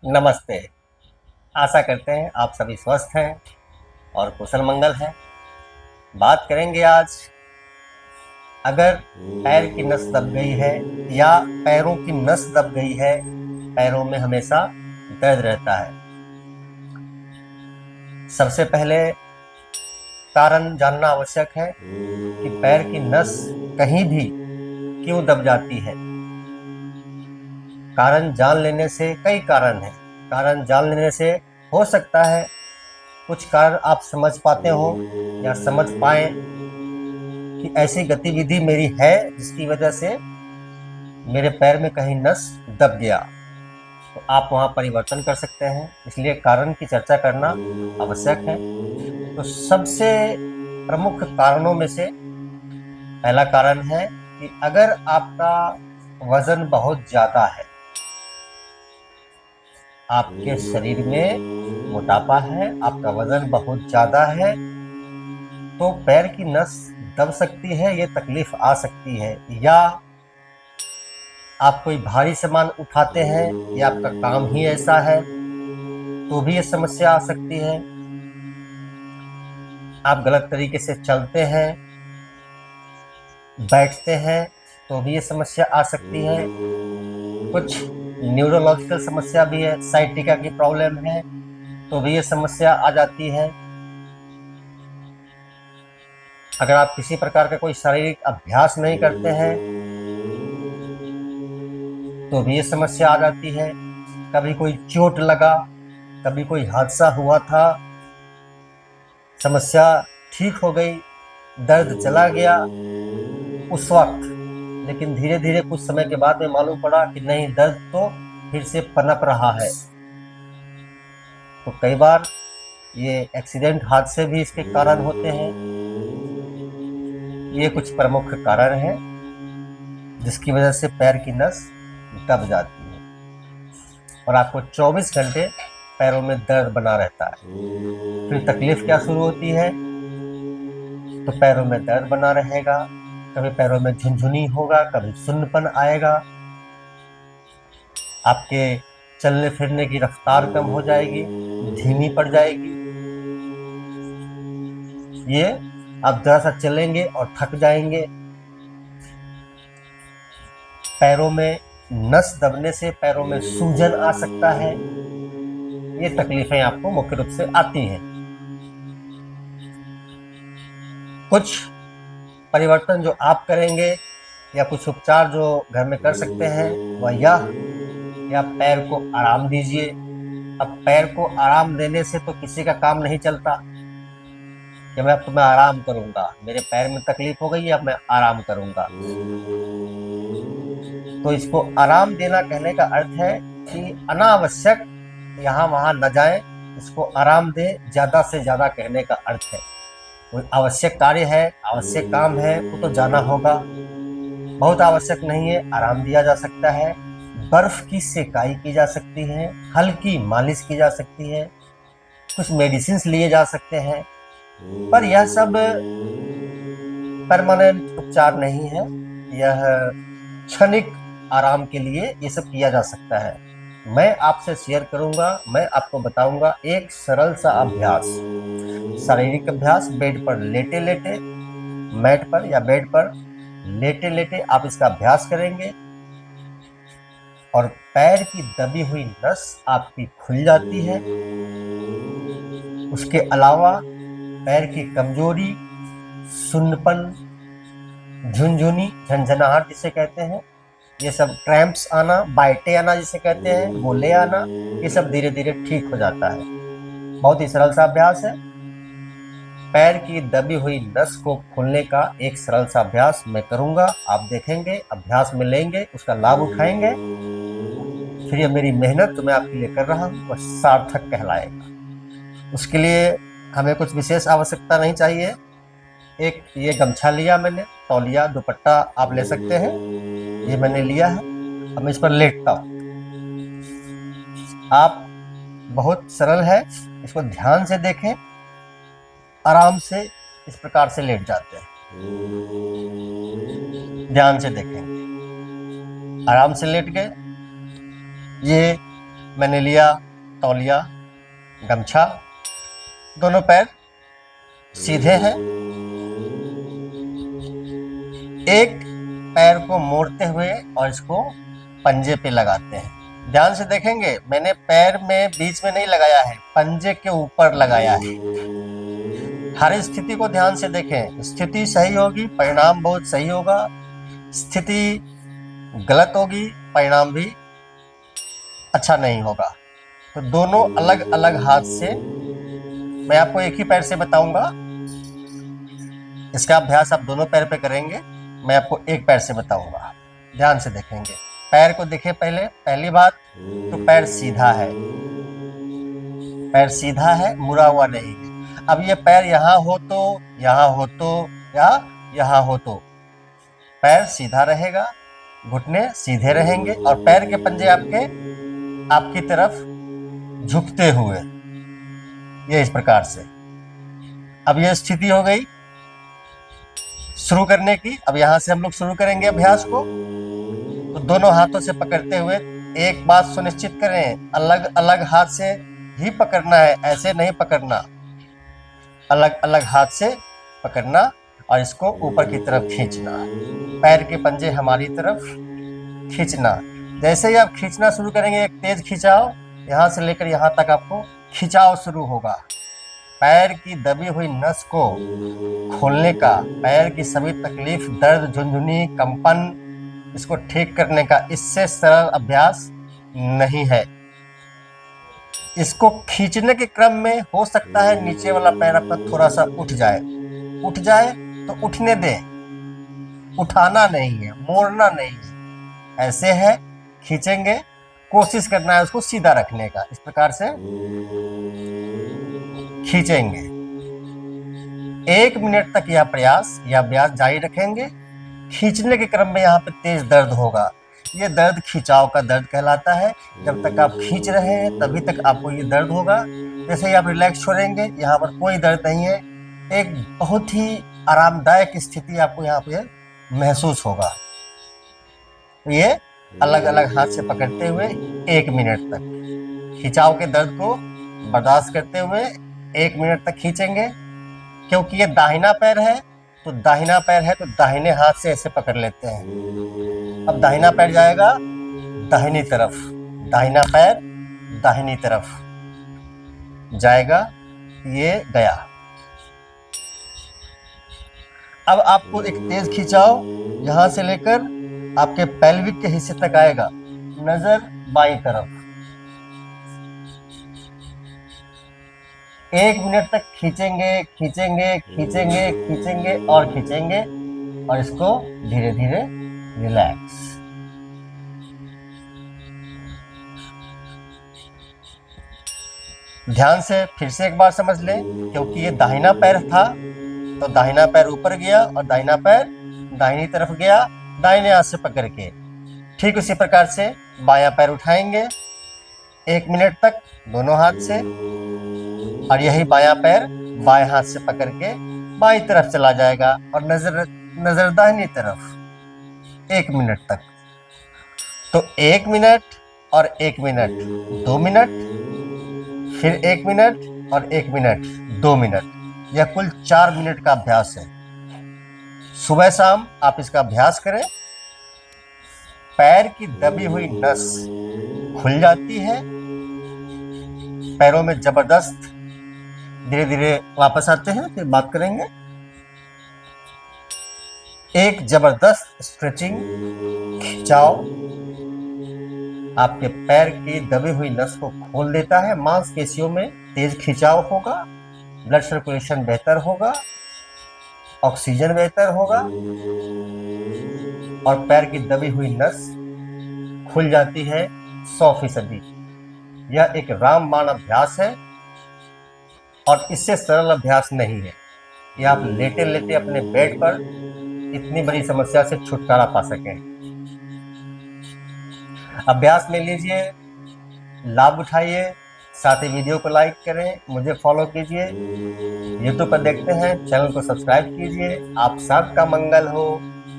नमस्ते। आशा करते हैं आप सभी स्वस्थ हैं और कुशल मंगल हैं। बात करेंगे आज, अगर पैर की नस दब गई है या पैरों की नस दब गई है, पैरों में हमेशा दर्द रहता है। सबसे पहले कारण जानना आवश्यक है कि पैर की नस कहीं भी क्यों दब जाती है। कारण जान लेने से, कई कारण हैं, कारण जान लेने से हो सकता है कुछ कारण आप समझ पाते हो या समझ पाए कि ऐसी गतिविधि मेरी है जिसकी वजह से मेरे पैर में कहीं नस दब गया, तो आप वहां परिवर्तन कर सकते हैं। इसलिए कारण की चर्चा करना आवश्यक है। तो सबसे प्रमुख कारणों में से पहला कारण है कि अगर आपका वजन बहुत ज्यादा है, आपके शरीर में मोटापा है, आपका वजन बहुत ज्यादा है, तो पैर की नस दब सकती है, ये तकलीफ आ सकती है। या आप कोई भारी सामान उठाते हैं या आपका काम ही ऐसा है तो भी ये समस्या आ सकती है। आप गलत तरीके से चलते हैं, बैठते हैं, तो भी ये समस्या आ सकती है। कुछ न्यूरोलॉजिकल समस्या भी है, साइटिका की प्रॉब्लम है, तो भी ये समस्या आ जाती है। अगर आप किसी प्रकार का कोई शारीरिक अभ्यास नहीं करते हैं तो भी ये समस्या आ जाती है। कभी कोई चोट लगा, कभी कोई हादसा हुआ था, समस्या ठीक हो गई, दर्द चला गया उस वक्त, लेकिन धीरे धीरे कुछ समय के बाद में मालूम पड़ा कि नहीं, दर्द तो फिर से पनप रहा है। तो कई बार ये एक्सीडेंट, हादसे भी इसके कारण होते हैं। ये कुछ प्रमुख कारण है जिसकी वजह से पैर की नस दब जाती है और आपको 24 घंटे पैरों में दर्द बना रहता है। फिर तकलीफ क्या शुरू होती है, तो पैरों में दर्द बना रहेगा, कभी पैरों में झुनझुनी होगा, कभी सुन्नपन आएगा, आपके चलने फिरने की रफ्तार कम हो जाएगी, धीमी पड़ जाएगी। ये आप जरा सा चलेंगे और थक जाएंगे। पैरों में नस दबने से पैरों में सूजन आ सकता है। ये तकलीफें आपको मुख्य रूप से आती हैं। कुछ परिवर्तन जो आप करेंगे या कुछ उपचार जो घर में कर सकते हैं वह यह, या पैर को आराम दीजिए। अब पैर को आराम देने से तो किसी का काम नहीं चलता कि मैं अब तो मैं आराम करूंगा, मेरे पैर में तकलीफ हो गई है अब मैं आराम करूंगा। तो इसको आराम देना कहने का अर्थ है कि अनावश्यक यहाँ वहां न जाए, इसको आराम दे ज्यादा से ज्यादा कहने का अर्थ है। कोई आवश्यक कार्य है, आवश्यक काम है, वो तो जाना होगा। बहुत आवश्यक नहीं है, आराम दिया जा सकता है। बर्फ की सेकाई की जा सकती है, हल्की मालिश की जा सकती है, कुछ मेडिसिन लिए जा सकते हैं। पर यह सब परमानेंट उपचार नहीं है, यह क्षणिक आराम के लिए ये सब किया जा सकता है। मैं आपसे शेयर करूंगा, मैं आपको बताऊंगा एक सरल सा अभ्यास, शारीरिक अभ्यास। बेड पर लेटे लेटे, मैट पर या बेड पर लेटे लेटे आप इसका अभ्यास करेंगे और पैर की दबी हुई नस आपकी खुल जाती है। उसके अलावा पैर की कमजोरी, सुन्नपन, झुनझुनी, झंझनाहट जिसे कहते हैं, ये सब क्रैम्प्स आना, बाइटे आना जिसे कहते हैं, गोले आना, ये सब धीरे धीरे ठीक हो जाता है। बहुत ही सरल सा अभ्यास है। पैर की दबी हुई नस को खोलने का एक सरल सा अभ्यास मैं करूंगा, आप देखेंगे, अभ्यास में लेंगे, उसका लाभ उठाएंगे, फिर ये मेरी मेहनत जो मैं आपके लिए कर रहा हूँ वह सार्थक कहलाएगा। उसके लिए हमें कुछ विशेष आवश्यकता नहीं चाहिए। एक ये गमछा लिया मैंने, तौलिया, दुपट्टा आप ले सकते हैं, ये मैंने लिया है। अब मैं इस पर लेटता हूँ। आप, बहुत सरल है, इसको ध्यान से देखें। आराम से इस प्रकार से लेट जाते हैं, ध्यान से देखें। आराम से लेट गए। ये मैंने लिया तौलिया, गमछा, दोनों पैर सीधे हैं, एक पैर को मोड़ते हुए और इसको पंजे पे लगाते हैं। ध्यान से देखेंगे, मैंने पैर में बीच में नहीं लगाया है, पंजे के ऊपर लगाया है। हर स्थिति को ध्यान से देखें, स्थिति सही होगी परिणाम बहुत सही होगा, स्थिति गलत होगी परिणाम भी अच्छा नहीं होगा। तो दोनों अलग अलग हाथ से, मैं आपको एक ही पैर से बताऊंगा, इसका अभ्यास आप दोनों पैर पे करेंगे, मैं आपको एक पैर से बताऊंगा। ध्यान से देखेंगे, पैर को देखें पहले। पहली बात तो पैर सीधा है, पैर सीधा है, मुड़ा हुआ नहीं है। अब ये पैर यहाँ हो तो, यहाँ हो तो, या यहाँ हो तो पैर सीधा रहेगा, घुटने सीधे रहेंगे और पैर के पंजे आपकी तरफ झुकते हुए, ये इस प्रकार से। अब ये स्थिति हो गई शुरू करने की। अब यहां से हम लोग शुरू करेंगे अभ्यास को। तो दोनों हाथों से पकड़ते हुए, एक बात सुनिश्चित करें, अलग अलग हाथ से ही पकड़ना है, ऐसे नहीं पकड़ना, अलग अलग हाथ से पकड़ना और इसको ऊपर की तरफ खींचना, पैर के पंजे हमारी तरफ खींचना। जैसे ही आप खींचना शुरू करेंगे, एक तेज खिंचाव, यहाँ से लेकर यहाँ तक आपको खिंचाव शुरू होगा। पैर की दबी हुई नस को खोलने का, पैर की सभी तकलीफ, दर्द, झुनझुनी, कंपन, इसको ठीक करने का इससे सरल अभ्यास नहीं है। इसको खींचने के क्रम में हो सकता है नीचे वाला पैर आपका थोड़ा सा उठ जाए तो उठने दें, उठाना नहीं है, मोड़ना नहीं है, ऐसे है, खींचेंगे, कोशिश करना है उसको सीधा रखने का, इस प्रकार से खींचेंगे। 1 मिनट तक यह प्रयास या अभ्यास जारी रखेंगे। खींचने के क्रम में यहाँ पे तेज दर्द होगा, ये दर्द खिंचाव का दर्द कहलाता है। जब तक आप खींच रहे हैं तभी तक आपको ये दर्द होगा। जैसे ही आप रिलैक्स छोड़ेंगे, यहाँ पर कोई दर्द नहीं है, एक बहुत ही आरामदायक स्थिति आपको यहाँ पे महसूस होगा। तो ये अलग अलग हाथ से पकड़ते हुए 1 मिनट तक खिंचाव के दर्द को बर्दाश्त करते हुए 1 मिनट तक खींचेंगे। क्योंकि ये दाहिना पैर है तो दाहिने हाथ से ऐसे पकड़ लेते हैं। अब दाहिना पैर जाएगा दाहिनी तरफ, दाहिना पैर दाहिनी तरफ जाएगा, ये गया। अब आपको एक तेज खिंचाव यहां से लेकर आपके पेल्विक के हिस्से तक आएगा, नजर बाईं तरफ। 1 मिनट तक खींचेंगे खींचेंगे खींचेंगे खींचेंगे और खींचेंगे और इसको धीरे धीरे रिलैक्स। ध्यान से फिर से एक बार समझ लें, क्योंकि ये दाहिना पैर था तो दाहिना पैर ऊपर गया और दाहिना पैर दाहिनी तरफ गया, दाहिने हाथ से पकड़ के। ठीक उसी प्रकार से बायां पैर उठाएंगे 1 मिनट तक दोनों हाथ से, और यही बायां पैर बाएं हाथ से पकड़ के बाईं तरफ चला जाएगा और नजर दाहिनी तरफ 1 मिनट तक। तो 1 मिनट और 1 मिनट 2 मिनट, फिर 1 मिनट और 1 मिनट 2 मिनट, यह कुल 4 मिनट का अभ्यास है। सुबह शाम आप इसका अभ्यास करें। पैर की दबी हुई नस खुल जाती है, पैरों में जबरदस्त, धीरे धीरे वापस आते हैं, फिर बात करेंगे। एक जबरदस्त स्ट्रेचिंग, खिंचाव आपके पैर की दबी हुई नस को खोल देता है, मांसपेशियों में तेज खिंचाव होगा, ब्लड सर्कुलेशन बेहतर होगा, ऑक्सीजन बेहतर होगा और पैर की दबी हुई नस खुल जाती है 100%। यह एक रामबाण अभ्यास है और इससे सरल अभ्यास नहीं है। यह आप लेटे लेटे अपने बेड पर इतनी बड़ी समस्या से छुटकारा पा सकें। अभ्यास ले लीजिए, लाभ उठाइए, साथ ही वीडियो को लाइक करें, मुझे फॉलो कीजिए, यूट्यूब पर देखते हैं चैनल को सब्सक्राइब कीजिए। आप सबका मंगल हो।